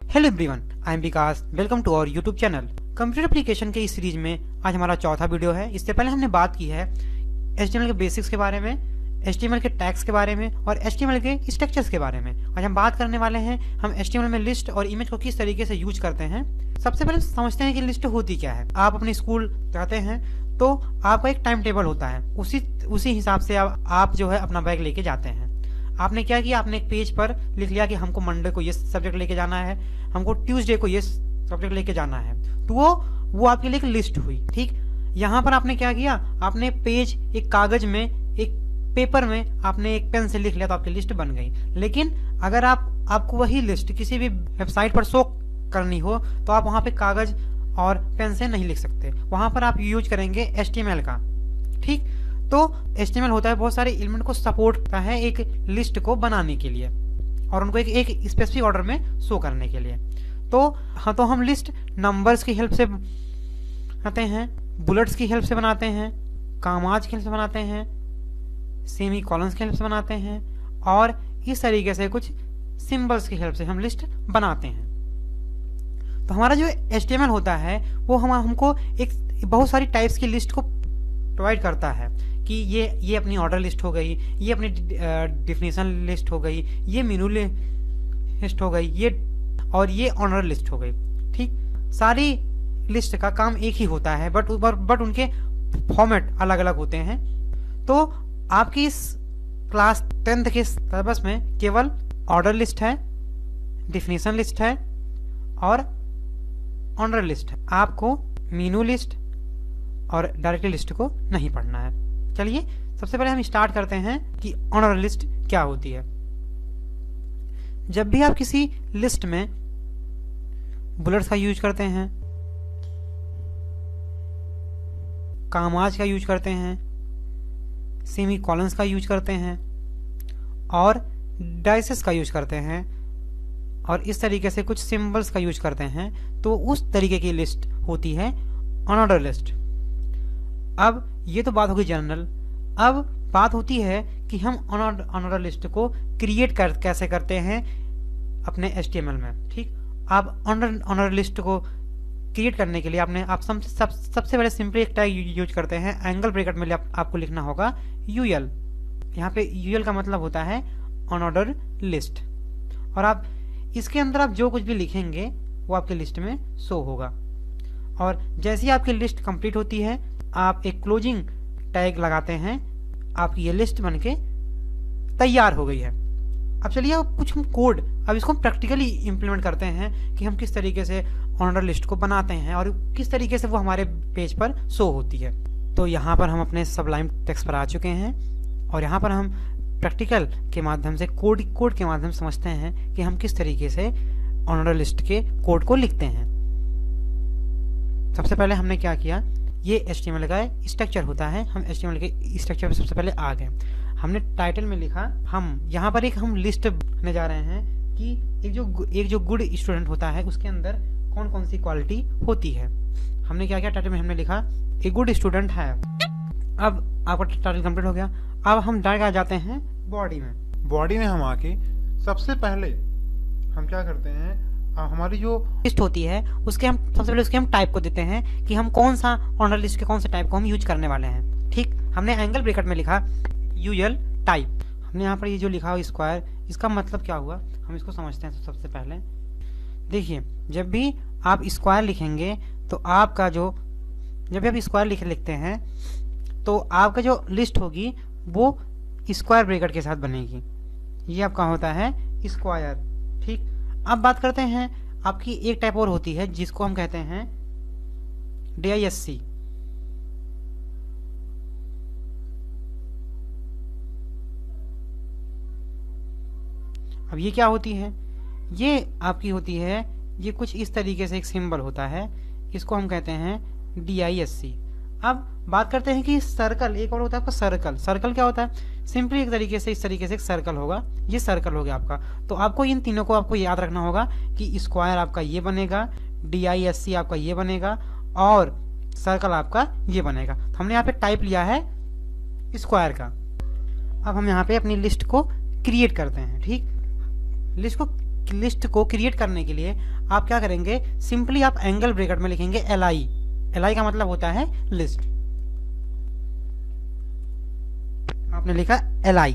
Hello everyone, I am Vikas. Welcome to our YouTube channel. Computer application के इस series में आज हमारा चौथा वीडियो है। इससे पहले हमने बात की है HTML के बेसिक्स के बारे में, HTML के टैग्स के बारे में और HTML के स्ट्रक्चर्स के बारे में। आज हम बात करने वाले हैं हम HTML में लिस्ट और इमेज को किस तरीके से यूज करते हैं। सबसे पहले समझते हैं कि लिस्ट होती क्या है। आप अपने स्कूल जाते हैं तो आपका एक टाइम टेबल होता है, उसी हिसाब से आप जो है अपना बैग लेके जाते हैं। आपने क्या किया, आपने एक पेज पर लिख लिया कि हमको मंडे को ये सब्जेक्ट लेके जाना है, हमको ट्यूसडे को ये सब्जेक्ट लेके जाना है, तो वो आपके लिए एक लिस्ट हुई। ठीक, यहाँ पर आपने क्या किया, आपने पेज एक कागज में, एक पेपर में आपने एक पेन से लिख लिया तो आपकी लिस्ट बन गई। लेकिन अगर आपको वही लिस्ट किसी भी वेबसाइट पर शो करनी हो तो आप वहाँ पे कागज और पेन से नहीं लिख सकते, वहाँ पर आप यूज करेंगे HTML का। ठीक, तो HTML होता है बहुत सारे एलिमेंट को सपोर्ट करता है एक लिस्ट को बनाने के लिए और उनको एक स्पेसिफिक ऑर्डर में शो करने के लिए। तो हाँ, तो हम लिस्ट नंबर्स की हेल्प से बनाते हैं, बुलेट्स की हेल्प से बनाते हैं, कामाज की हेल्प से बनाते हैं, सेमी कॉलन्स की हेल्प से बनाते हैं और इस तरीके से कुछ सिंबल्स की हेल्प से हम लिस्ट बनाते हैं। तो हमारा जो HTML होता है वो हमको एक बहुत सारी टाइप्स की लिस्ट को प्रोवाइड करता है कि ये अपनी ऑर्डर लिस्ट हो गई, ये अपनी डिफिनेशन लिस्ट हो गई, ये मेनू लिस्ट हो गई, ये ऑनर लिस्ट हो गई। ठीक, सारी लिस्ट का काम एक ही होता है बट उनके फॉर्मेट अलग अलग होते हैं। तो आपकी इस क्लास 10th के सिलेबस में केवल ऑर्डर लिस्ट है, डिफिनेशन लिस्ट है और ऑनर लिस्ट है। आपको मेनू लिस्ट और डायरेक्टरी लिस्ट को नहीं पढ़ना है। चलिए सबसे पहले हम स्टार्ट करते हैं कि ऑनर लिस्ट क्या होती है। जब भी आप किसी लिस्ट में बुलेट्स का यूज करते हैं, कामाज का यूज करते हैं, सेमी कॉलन्स का यूज करते हैं और डाइसेस का यूज करते हैं और इस तरीके से कुछ सिंबल्स का यूज करते हैं, तो उस तरीके की लिस्ट होती है अनऑर्डर लिस्ट। अब ये तो बात होगी जनरल। अब बात होती है कि हम अनऑर्डर लिस्ट को क्रिएट कैसे करते हैं अपने HTML में। ठीक, आप अनऑर्डर लिस्ट को क्रिएट करने के लिए आप सबसे पहले सिंपली एक टैग यूज करते हैं। एंगल ब्रैकेट में आपको लिखना होगा UL। यहाँ पे UL का मतलब होता है अनऑर्डर लिस्ट और आप इसके अंदर आप जो कुछ भी लिखेंगे वो आपके लिस्ट में शो होगा। और जैसे ही आपकी लिस्ट कंप्लीट होती है आप एक क्लोजिंग टैग लगाते हैं, आपकी ये लिस्ट बनके तैयार हो गई है। अब चलिए अब कुछ हम कोड, अब इसको हम प्रैक्टिकली इम्प्लीमेंट करते हैं कि हम किस तरीके से ऑनर लिस्ट को बनाते हैं और किस तरीके से वो हमारे पेज पर शो होती है। तो यहाँ पर हम अपने सबलाइम टेक्स्ट पर आ चुके हैं और यहाँ पर हम प्रैक्टिकल के माध्यम से कोड के माध्यम से समझते हैं कि हम किस तरीके से ऑनर लिस्ट के कोड को लिखते हैं। सबसे पहले हमने क्या किया, ये HTML का स्ट्रक्चर होता है। हम HTML के स्ट्रक्चर पे सबसे पहले आ गए। हमने टाइटल में लिखा, हम यहाँ पर हम लिस्ट बनाने जा रहे हैं कि एक जो गुड स्टूडेंट होता है उसके अंदर कौन कौन सी क्वालिटी होती है। हमने क्या किया, टाइटल में हमने लिखा एक गुड स्टूडेंट है। अब आपका टाइटल कंप्लीट हो गया। अब हम डायरेक्ट आ जाते हैं बॉडी में हम आके सबसे पहले हम क्या करते हैं, हमारी जो लिस्ट होती है उसके हम सबसे पहले उसके हम टाइप को देते हैं कि हम कौन सा ऑनर लिस्ट के कौन से टाइप को हम यूज करने वाले हैं। ठीक, हमने एंगल ब्रैकेट में लिखा UL टाइप। हमने यहाँ पर ये जो लिखा हो स्क्वायर, इसका मतलब क्या हुआ हम इसको समझते हैं। सबसे पहले देखिए, जब भी आप स्क्वायर लिखेंगे तो आपका जो, जब भी आप स्क्वायर लिखते हैं तो आपका जो लिस्ट होगी वो स्क्वायर ब्रैकेट के साथ बनेगी। ये आपका होता है स्क्वायर। ठीक, अब बात करते हैं आपकी एक टाइप और होती है जिसको हम कहते हैं DISC। अब ये क्या होती है, ये आपकी होती है, ये कुछ इस तरीके से एक सिंबल होता है, इसको हम कहते हैं DISC। अब बात करते हैं कि सर्कल, एक और होता है आपका सर्कल क्या होता है, सिंपली एक तरीके से इस तरीके से एक सर्कल होगा, ये सर्कल हो गया आपका। तो आपको इन तीनों को आपको याद रखना होगा कि स्क्वायर आपका ये बनेगा, DISC आपका ये बनेगा और सर्कल आपका ये बनेगा। तो हमने यहाँ पे टाइप लिया है स्क्वायर का। अब हम यहाँ पे अपनी लिस्ट को क्रिएट करते हैं। ठीक, लिस्ट को लिस्ट को क्रिएट करने के लिए आप क्या करेंगे, सिंपली आप एंगल ब्रैकेट में लिखेंगे li। li का मतलब होता है लिस्ट। आपने लिखा li।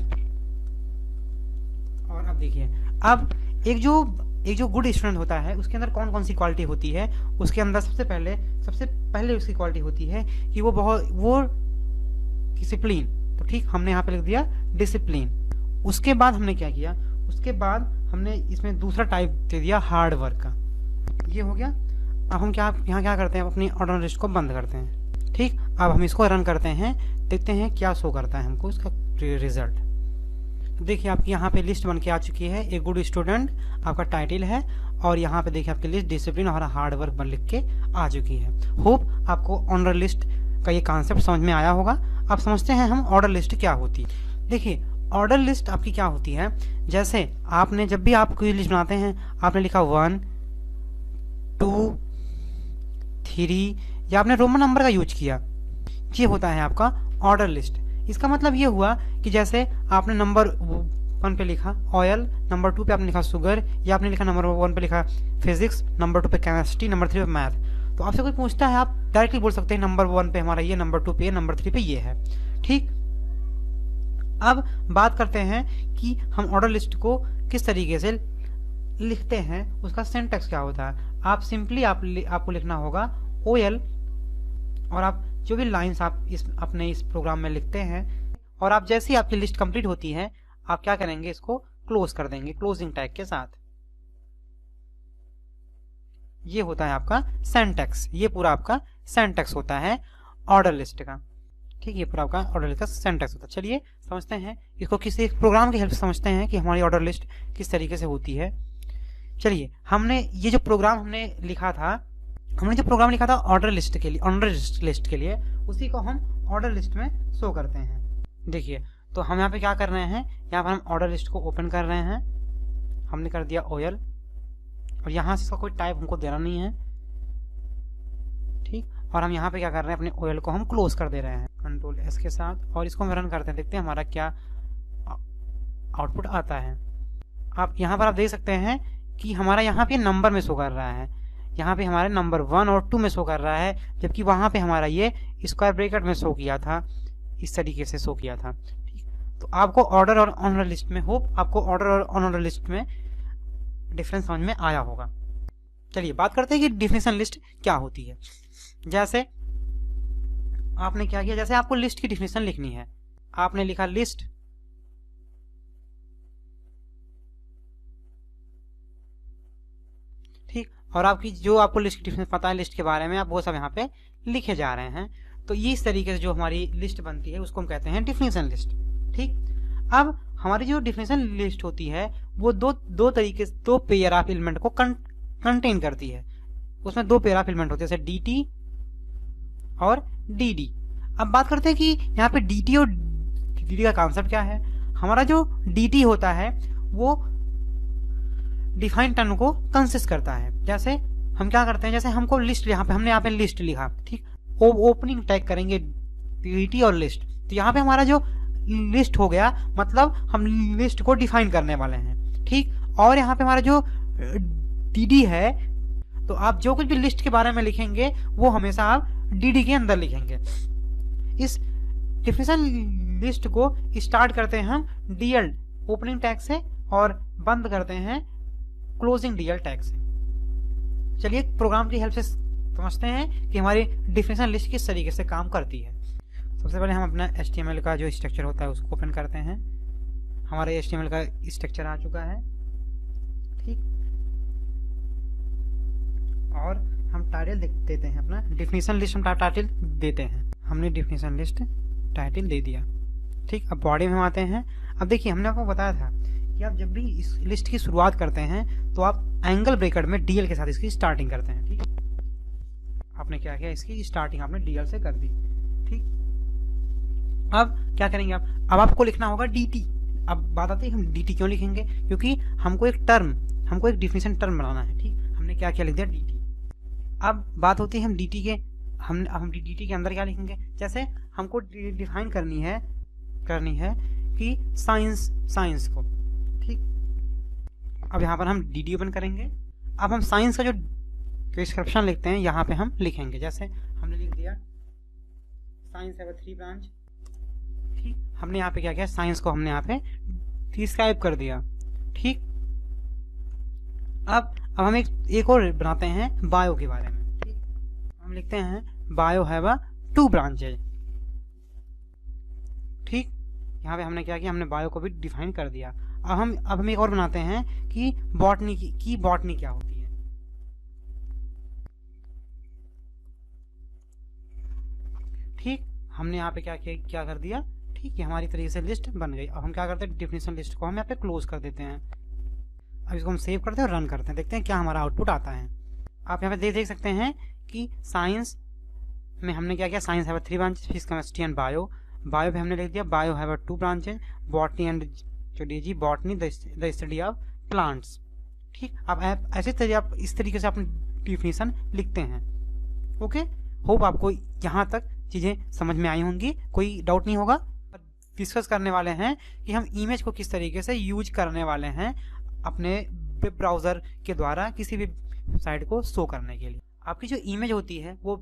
और अब देखिए, अब एक जो गुड स्टूडेंट होता है उसके अंदर कौन कौन सी क्वालिटी होती है। उसके अंदर सबसे पहले उसकी क्वालिटी होती है कि वो डिसिप्लिन। तो ठीक, हमने यहाँ पे लिख दिया डिसिप्लिन। उसके बाद हमने क्या किया, उसके बाद हमने इसमें दूसरा टाइप दे दिया हार्ड वर्क का। ये हो गया। अब हम यहाँ क्या करते हैं, अपनी ऑर्डर लिस्ट को बंद करते हैं। ठीक, अब हम इसको रन करते हैं, देखते हैं क्या शो करता है हमको इसका रिजल्ट। देखिए आपकी यहाँ पे लिस्ट बन के आ चुकी है। एक गुड स्टूडेंट आपका टाइटल है, और यहाँ पे देखिए आपकी लिस्ट डिसिप्लिन और हार्ड वर्क बन लिख के आ चुकी है। होप आपको ऑर्डर लिस्ट का ये कॉन्सेप्ट समझ में आया होगा। अब समझते हैं हम ऑर्डर लिस्ट क्या होती है। देखिए ऑर्डर लिस्ट आपकी क्या होती है, जैसे आपने जब भी आप कोई लिस्ट बनाते हैं, आपने लिखा 1 2 3 या आपने रोमन नंबर का यूज किया, ये होता है आपका ऑर्डर लिस्ट। इसका मतलब ये हुआ कि जैसे आपने नंबर 1 पे लिखा ऑयल, नंबर 2 पे आपने लिखा शुगर, या आपने लिखा नंबर 1 पे लिखा फिजिक्स, नंबर 2 पे केमिस्ट्री, नंबर 3 पे मैथ। तो आपसे कोई पूछता है, आप डायरेक्टली बोल सकते हैं नंबर 1 पे हमारा ये, नंबर 2 पे ये, नंबर 3 पे ये है। ठीक, अब बात करते हैं कि हम ऑर्डर लिस्ट को किस तरीके से लिखते हैं, उसका सिंटैक्स क्या होता है। आप सिंपली आपको लिखना होगा OL, और आप जो भी लाइंस आप अपने इस प्रोग्राम में लिखते हैं, और आप जैसे ही आपकी लिस्ट कंप्लीट होती है आप क्या करेंगे, इसको क्लोज कर देंगे क्लोजिंग टैग के साथ। ये होता है आपका सिंटैक्स। ये पूरा आपका सिंटैक्स होता है ऑर्डर लिस्ट का। ठीक, ये पूरा आपका ऑर्डर लिस्ट का सिंटैक्स होता है। चलिए समझते हैं इसको, किसी प्रोग्राम की हेल्प से समझते हैं कि हमारी ऑर्डर लिस्ट किस तरीके से होती है। चलिए, हमने ये जो प्रोग्राम हमने लिखा था ऑर्डर लिस्ट के लिए, उसी को हम ऑर्डर लिस्ट में शो करते हैं। देखिए, तो हम यहाँ पे क्या कर रहे हैं, यहाँ पर हम ऑर्डर लिस्ट को ओपन कर रहे हैं। हमने कर दिया OL, और यहाँ से इसका कोई टाइप हमको देना नहीं है। ठीक, और हम यहाँ पे क्या कर रहे हैं, अपने OL को हम क्लोज कर दे रहे हैं Ctrl S के साथ, और इसको हम रन करते हैं, देखते हैं हमारा क्या आउटपुट आता है। आप यहाँ पर आप देख सकते हैं कि हमारा यहाँ पे नंबर में शो कर रहा है। यहाँ पे हमारे नंबर 1 और 2 में शो कर रहा है, जबकि वहाँ पे हमारा ये स्क्वायर ब्रैकेट में शो किया था, इस तरीके से शो किया था। ठीक, तो आपको ऑर्डर और ऑनर लिस्ट में, होप आपको ऑर्डर और ऑनर लिस्ट में डिफरेंस समझ में आया होगा। चलिए बात करते हैं कि डिफिनेशन लिस्ट क्या होती है। जैसे आपने क्या किया, जैसे आपको लिस्ट की डिफिनेशन लिखनी है, आपने लिखा लिस्ट, ठीक, और आपकी जो आपको लिस्ट की डिफिनेशन पता है लिस्ट के बारे में, आप वो सब यहाँ पे लिखे जा रहे हैं। तो ये इस तरीके से जो हमारी लिस्ट बनती है उसको हम कहते हैं डिफिनेशन लिस्ट। ठीक, अब हमारी जो डिफिनेशन लिस्ट होती है वो दो पेयर ऑफ एलिमेंट को कंटेन करती है। उसमें 2 पेयर ऑफ एलिमेंट होते हैं, जैसे DT और DD। अब बात करते हैं कि यहाँ पे DT और DD का कॉन्सेप्ट क्या है। हमारा जो DT होता है वो डिफाइन टर्म को कंसिस्ट करता है। जैसे हम क्या करते हैं, जैसे हमको लिस्ट, यहाँ पे लिस्ट लिखा, ठीक, ओपनिंग टैग करेंगे DT और लिस्ट, तो यहाँ पे हमारा जो लिस्ट हो गया, मतलब हम लिस्ट को डिफाइन करने वाले हैं। ठीक, और यहाँ पे हमारा जो DD है, तो आप जो कुछ भी लिस्ट के बारे में लिखेंगे वो हमेशा आप DD के अंदर लिखेंगे। इस डिफिनेशन लिस्ट को स्टार्ट करते हैं हम DL ओपनिंग टैग से, और बंद करते हैं क्लोजिंग DL टैग से। चलिए प्रोग्राम की हेल्प से समझते हैं कि हमारी डिफिनेशन लिस्ट किस तरीके से काम करती है। सबसे पहले हम अपना HTML का जो स्ट्रक्चर होता है उसको ओपन करते हैं। हमारा HTML का स्ट्रक्चर आ चुका है। ठीक, और हम टाइटल देते हैं, अपना डिफिनेशन लिस्ट हम टाइटल देते हैं। हमने डिफिनेशन लिस्ट टाइटल दे दिया। ठीक, अब बॉडी में हम आते हैं। अब देखिए, हमने आपको बताया था कि आप जब भी इस लिस्ट की शुरुआत करते हैं तो आप एंगल ब्रैकेट में DL के साथ इसकी स्टार्टिंग करते हैं। ठीक, आपने क्या किया, इसकी स्टार्टिंग आपने DL से कर दी। ठीक, अब क्या करेंगे आप, अब आपको लिखना होगा DT। अब बात आती है हम DT क्यों लिखेंगे, क्योंकि हमको एक डिफिनेशन टर्म बनाना है। ठीक, हमने क्या किया, लिख दिया DT। अब बात होती है हम DT के, हम DT के अंदर क्या लिखेंगे, जैसे हमको डिफाइन करनी है कि साइंस को। ठीक, अब यहाँ पर हम dd ओपन करेंगे। अब हम साइंस का जो डिस्क्रिप्शन लिखते हैं यहाँ पे हम लिखेंगे। जैसे हमने लिख दिया साइंस हैव 3 ब्रांच। ठीक, हमने यहाँ पे क्या किया, साइंस को हमने यहाँ पे डिस्क्राइब कर दिया। ठीक, अब हम एक और बनाते हैं बायो के बारे में। ठीक, हम लिखते हैं बायो हैव 2 ब्रांचेज। ठीक, यहाँ पे हमने क्या किया, हमने बायो को भी डिफाइन कर दिया। अब हम एक और बनाते हैं कि बॉटनी की बॉटनी क्या होती है। ठीक, हमने यहाँ पे क्या कर दिया। ठीक है, हमारी तरीके से लिस्ट बन गई। अब हम क्या करते हैं, डिफिनेशन लिस्ट को हम यहाँ पे क्लोज कर देते हैं। अब इसको हम सेव करते हैं और रन करते हैं, देखते हैं क्या हमारा आउटपुट आता है। आप यहाँ पे देख सकते हैं कि साइंस में हमने क्या किया, science have 3 branches, physics, chemistry and bio. Bio पे हमने लिख दिया bio have 2 branches, botany and zoology, botany the study of plants. ठीक, अब ऐसे तरीके आप इस तरीके से अपनी डिफिनेशन लिखते हैं। ओके, होप आपको यहाँ तक चीजें समझ में आई होंगी, कोई डाउट नहीं होगा। डिस्कस करने वाले हैं कि हम इमेज को किस तरीके से यूज करने वाले हैं अपने वेब ब्राउजर के द्वारा किसी भी साइट को शो करने के लिए। आपकी जो इमेज होती है वो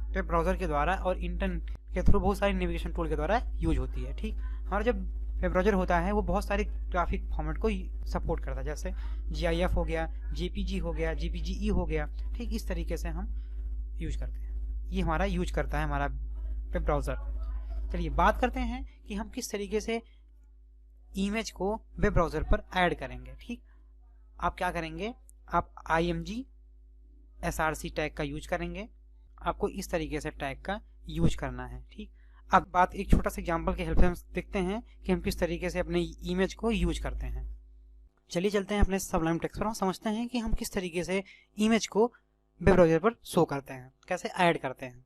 वेब ब्राउजर के द्वारा और इंटरनेट के थ्रू बहुत सारी नेविगेशन टूल के द्वारा यूज होती है। ठीक, हमारा जब वेब ब्राउजर होता है वो बहुत सारे ग्राफिक फॉर्मेट को सपोर्ट करता है, जैसे GIF हो गया, JPG हो गया, JPGE हो गया। ठीक, इस तरीके से हम यूज करते हैं, ये हमारा यूज करता है हमारा वेब ब्राउजर। चलिए बात करते हैं कि हम किस तरीके से इमेज को वेब ब्राउजर पर ऐड करेंगे। ठीक, आप क्या करेंगे, आप IMG SRC टैग का यूज करेंगे। आपको इस तरीके से टैग का यूज करना है। ठीक, अब बात एक छोटा सा एग्जांपल के हेल्प से हम देखते हैं कि हम किस तरीके से अपने इमेज को यूज करते हैं। चलिए चलते हैं अपने सबलाइम टेक्स्ट पर, हम समझते हैं कि हम किस तरीके से इमेज को वेब ब्राउजर पर शो करते हैं, कैसे ऐड करते हैं।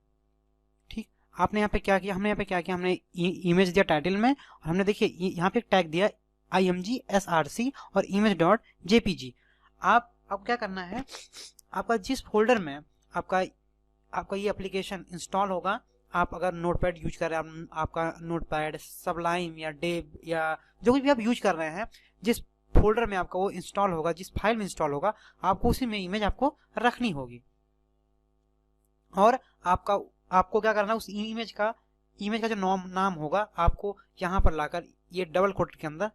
ठीक, आपने यहाँ पे क्या किया, हमने इमेज दिया टाइटल में, और हमने देखिए यहाँ पे एक टैग दिया IMG SRC और image.jpg। आप क्या करना है, आपका जिस फोल्डर में आपका ये एप्लीकेशन इंस्टॉल होगा, आप अगर नोटपैड यूज कर रहे हैं, आपका नोटपैड, सबलाइम या डेव या जो कुछ भी आप यूज कर रहे हैं, जिस फोल्डर में आपका वो इंस्टॉल होगा, जिस फाइल में इंस्टॉल होगा, आपको उसी में इमेज आपको रखनी होगी। और आपको क्या करना है, उस इमेज का जो नाम होगा आपको यहाँ पर लाकर ये डबल कोट के अंदर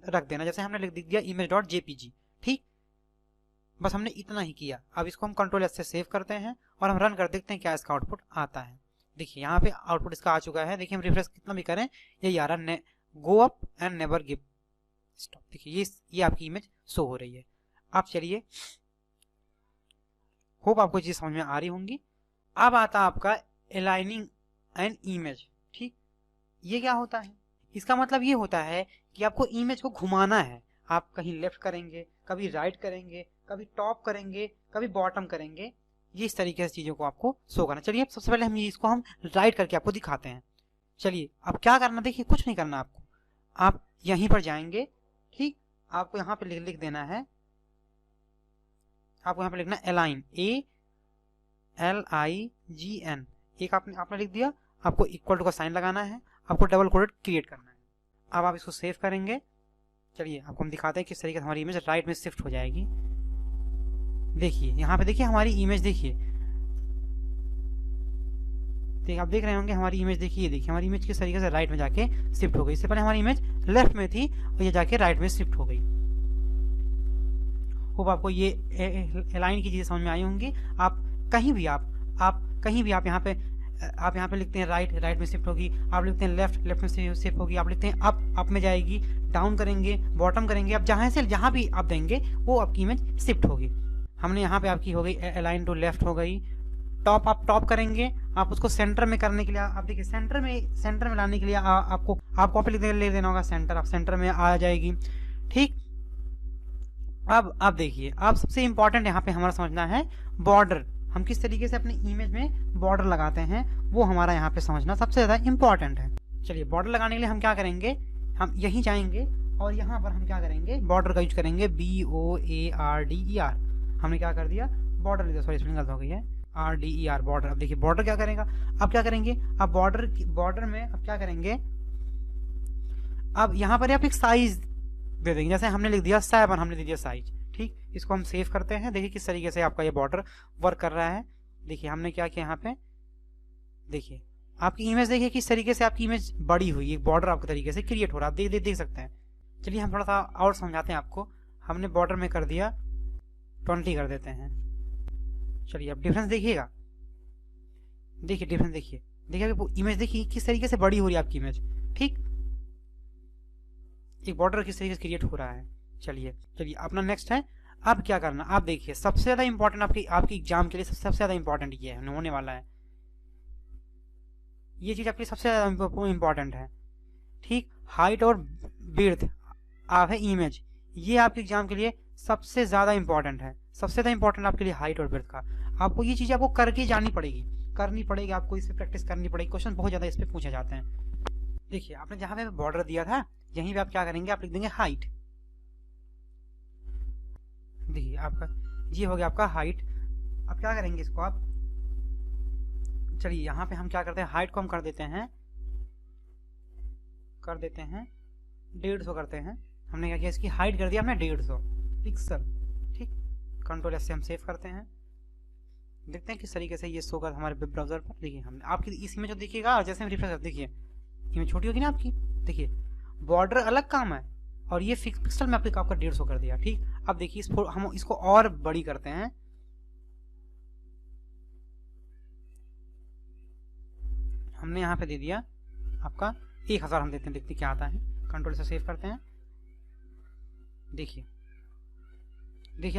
रख देना। जैसे हमने लिख दिया image.jpg। ठीक, बस हमने इतना ही किया। अब इसको हम Ctrl+S से सेव करते हैं और हम रन कर देखते हैं क्या इसका आउटपुट आता है। देखिए यहाँ पे आउटपुट इसका आ चुका है। देखिए हम रिफ्रेश कितना भी करें ये आ रहा, go up and never give stop. देखिए ये आपकी इमेज शो हो रही है। आप चलिए, होप आपको चीज समझ में आ रही होंगी। अब आता आपका अलाइनिंग एन इमेज। ठीक, ये क्या होता है, इसका मतलब ये होता है कि आपको इमेज को घुमाना है। आप कहीं लेफ्ट करेंगे, कभी राइट करेंगे, कभी टॉप करेंगे, कभी बॉटम करेंगे। ये इस तरीके से चीजों को आपको शो करना। चलिए सबसे पहले इसको हम राइट करके आपको दिखाते हैं। चलिए अब क्या करना, देखिए कुछ नहीं करना आपको, आप यहीं पर जाएंगे। ठीक, आपको यहाँ पे लिख देना है, आपको यहाँ पे लिखना अलाइन, ALIGN। एक आपने लिख दिया, आपको इक्वल टू का साइन लगाना है, आपको डबल कोटेड क्रिएट करना है। अब आप इसको सेव करेंगे। चलिए आपको हम दिखाते हैं किस तरीके से हमारी इमेज राइट में शिफ्ट हो जाएगी। देखिए यहाँ पे देखिए हमारी इमेज, देखिए आप देख रहे होंगे हमारी इमेज। देखिए हमारी इमेज किस तरीके से राइट में जाके शिफ्ट हो गई। इससे पहले हमारी इमेज लेफ्ट में थी और ये जाके राइट में शिफ्ट हो गई। होप आपको ये अलाइन की चीजें समझ में आई होंगी। आप कहीं भी आप यहाँ पे लिखते हैं राइट में शिफ्ट होगी, आप लिखते हैं लेफ्ट में शिफ्ट होगी, आप लिखते हैं अप में जाएगी, डाउन करेंगे, बॉटम करेंगे, आप जहां भी आप देंगे वो आपकी इमेज शिफ्ट होगी। हमने यहाँ पे आपकी हो गई अलाइन टू लेफ्ट हो गई। टॉप, आप टॉप करेंगे, आप उसको सेंटर में करने के लिए, आप देखिए सेंटर में लाने के लिए आपको पे ले देना होगा सेंटर, आप सेंटर में आ जाएगी। ठीक, अब आप देखिए, अब सबसे इंपॉर्टेंट यहाँ पे हमारा समझना है बॉर्डर। हम किस तरीके से अपने इमेज में बॉर्डर लगाते हैं वो हमारा यहाँ पे समझना सबसे ज्यादा इंपॉर्टेंट है। चलिए बॉर्डर लगाने के लिए हम क्या करेंगे, हम यहीं जाएंगे और यहाँ पर हम क्या करेंगे, बॉर्डर का यूज करेंगे, BORDER। हमने क्या कर दिया, बॉर्डर, सॉरी स्पेलिंग गलत हो गई है, RDER बॉर्डर। अब देखिए बॉर्डर क्या करेगा, अब क्या करेंगे, अब बॉर्डर में अब क्या करेंगे, अब यहाँ पर आप एक साइज दे देंगे। जैसे हमने लिख दिया 7, हमने दे दिया साइज। ठीक, इसको हम सेव करते हैं। देखिए किस तरीके से आपका ये बॉर्डर वर्क कर रहा है। देखिए हमने क्या किया यहाँ पे, देखिए आपकी इमेज देखिए किस तरीके से आपकी इमेज बड़ी हुई, एक बॉर्डर आपके तरीके से क्रिएट हो रहा है, आप देख सकते हैं। चलिए हम थोड़ा सा और समझाते हैं आपको। हमने बॉर्डर में कर दिया 20 कर देते हैं। चलिए अब डिफरेंस देखिएगा, देखिए डिफरेंस देखिए, देखिए इमेज देखिए किस तरीके से बड़ी हो रही है आपकी इमेज। ठीक, एक बॉर्डर किस तरीके से क्रिएट हो रहा है। चलिए अपना नेक्स्ट है। अब क्या करना, आप देखिए सबसे ज्यादा इंपॉर्टेंट आपकी एग्जाम के लिए सबसे ज्यादा इंपॉर्टेंट ये है, होने वाला है ये चीज आपकी सबसे ज्यादा इंपॉर्टेंट है। ठीक, हाइट और विड्थ आप है इमेज, ये आपके एग्जाम के लिए सबसे ज्यादा इंपॉर्टेंट है। सबसे ज्यादा इंपॉर्टेंट आपके लिए हाइट और विड्थ का, आपको ये चीज आपको करके जानी पड़ेगी, आपको इस पे प्रैक्टिस करनी पड़ेगी। क्वेश्चन बहुत ज्यादा इस पे पूछे जाते हैं। देखिए आपने जहां पे बॉर्डर दिया था यहीं पे आप क्या करेंगे, आप लिख देंगे हाइट। देखिए आपका ये हो गया आपका हाइट। अब क्या करेंगे इसको आप, चलिए यहाँ पे हम क्या करते हैं, हाइट को हम कर देते हैं 150 करते हैं। हमने क्या किया, इसकी हाइट कर दिया हमने 150 पिक्सल। ठीक, कंट्रोल एस से हम सेव करते हैं। देखते हैं किस तरीके से ये शो कर हमारे वेब ब्राउजर पर। देखिए हम आपकी इस इमेज को देखिएगा, जैसे हम रिफ्रेश करते देखिए इमेज छोटी होगी ना आपकी। देखिए बॉर्डर अलग काम है और ये फिक्स पिक्सल में आपका 150 कर दिया। ठीक, अब देखिए हम इसको और बड़ी करते हैं। हमने यहाँ पे दे दिया आपका 1000, हम देते हैं, देखते क्या आता है। कंट्रोल से सेव करते हैं। देखिए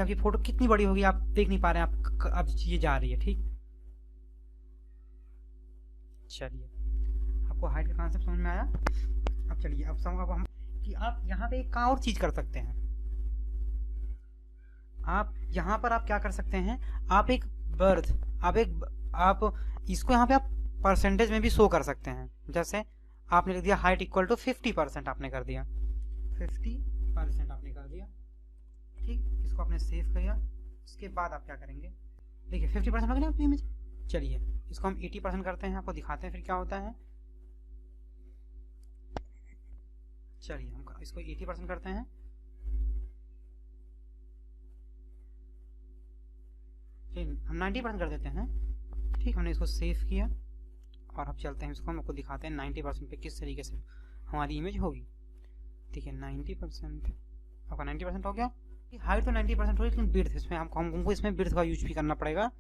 आपकी फोटो कितनी बड़ी होगी, आप देख नहीं पा रहे हैं, अब ये जा रही है। ठीक, चलिए आपको हाइट का कॉन्सेप्ट समझ में आया। अब चलिए अब हम कि आप यहाँ पे एक और चीज कर सकते हैं। आप यहाँ पर आप क्या कर सकते हैं, आप एक बर्थ आप इसको यहाँ पे आप परसेंटेज में भी शो कर सकते हैं। जैसे आपने लिख दिया हाइट इक्वल टू 50%, आपने कर दिया 50% आपने कर दिया। ठीक, इसको आपने सेव किया। उसके बाद आप क्या करेंगे, देखिए 50% हो गया आपकी इमेज। चलिए इसको हम 80% करते हैं, आपको दिखाते हैं फिर क्या होता है। चलिए हम इसको 80% करते हैं। फिर हम 90% कर देते हैं। ठीक, हमने इसको सेव किया और अब चलते हैं, इसको हम आपको दिखाते हैं 90% पे किस तरीके से हमारी इमेज होगी। ठीक है 90% आपका 90% हो गया। हाइट तो 90% हो रही है, लेकिन बिर्थ इसमें हमको इसमें बिर्थ का यूज भी करना पड़ेगा।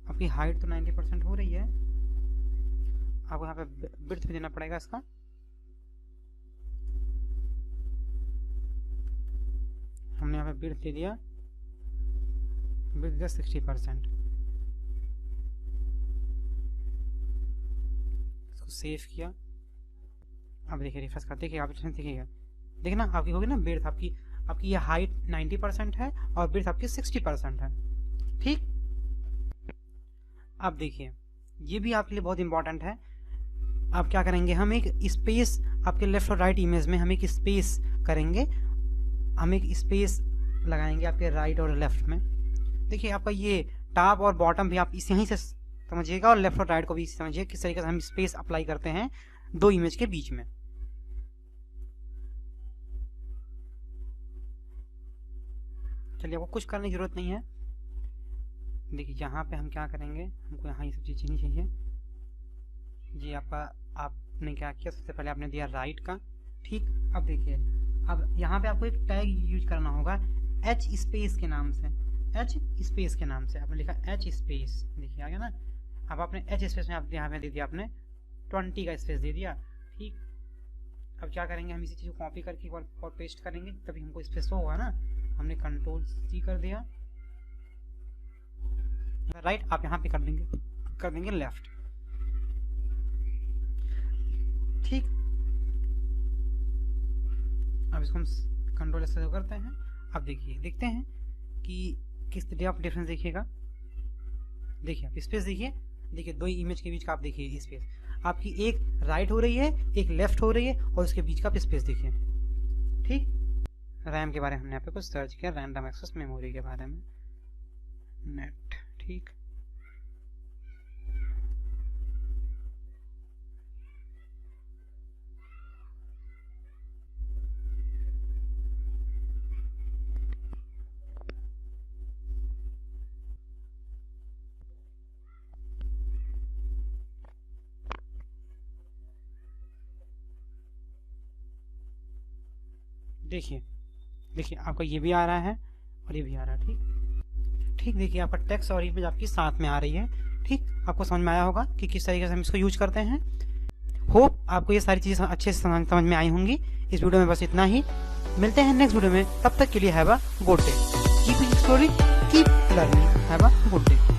आपकी हाइट तो 90% हो रही है, आपको यहाँ पे बिर्थ भी देना पड़ेगा इसका। हमने यहाँ पे बिर्थ दे दिया, बिर्थ दिया 60%। इसको सेव किया। अब देखिए रिफ्रेश करते, देखिए आप देखिएगा, देखिए ना आपकी होगी ना बिर्थ, आपकी ये हाइट 90% है और बिर्थ आपकी 60% है। ठीक, अब देखिए ये भी आपके लिए बहुत इंपॉर्टेंट है। आप क्या करेंगे, हम एक स्पेस आपके लेफ्ट और राइट इमेज में हम एक स्पेस करेंगे, हम एक स्पेस लगाएंगे आपके राइट और लेफ्ट में। देखिए आपका ये टॉप और बॉटम भी आप इस यहीं से समझिएगा और लेफ्ट और राइट को भी समझिए किस तरीके से हम स्पेस अप्लाई करते हैं दो इमेज के बीच में। चलिए आपको कुछ करने की जरूरत नहीं है। देखिए यहाँ पे हम क्या करेंगे, हमको यहाँ ये सब चीज़ नहीं चाहिए। जी आपने क्या किया, सबसे पहले आपने दिया राइट का। ठीक, अब देखिए अब यहाँ पे आपको एक टैग यूज करना होगा एच स्पेस के नाम से। एच स्पेस के नाम से आपने लिखा एच स्पेस, देखिए आ गया ना। अब आपने एच स्पेस में आप यहाँ पे दे दिया आपने 20 का स्पेस दे दिया। ठीक, अब क्या करेंगे, हम इसी चीज़ को कॉपी करके और पेस्ट करेंगे, तभी हमको स्पेस होगा ना। हमने कंट्रोल C कर दिया, राइट आप यहाँ पे कर देंगे लेफ्ट। ठीक, अब इसको हम कंट्रोल S से करते हैं। अब देखते हैं कि किस तरह आप डिफरेंस देखिएगा। देखिए आप स्पेस देखिए दो इमेज के बीच का आप देखिए स्पेस, आपकी एक राइट हो रही है एक लेफ्ट हो रही है और उसके बीच का आप स्पेस देखिए। ठीक, रैम के बारे में हमने यहाँ पे कुछ सर्च किया, रैंडम एक्सेस मेमोरी के बारे में, नेट। ठीक, देखिए आपका ये भी आ रहा है और ये भी आ रहा है। ठीक देखिए आपका टेक्स्ट और इमेज आपकी साथ में आ रही है। ठीक, आपको समझ में आया होगा कि किस तरीके से हम इसको यूज करते हैं। होप आपको ये सारी चीजें अच्छे से समझ में आई होंगी। इस वीडियो में बस इतना ही, मिलते हैं नेक्स्ट वीडियो में। तब तक के लिए have a good day, keep exploring, keep learning, have a good day.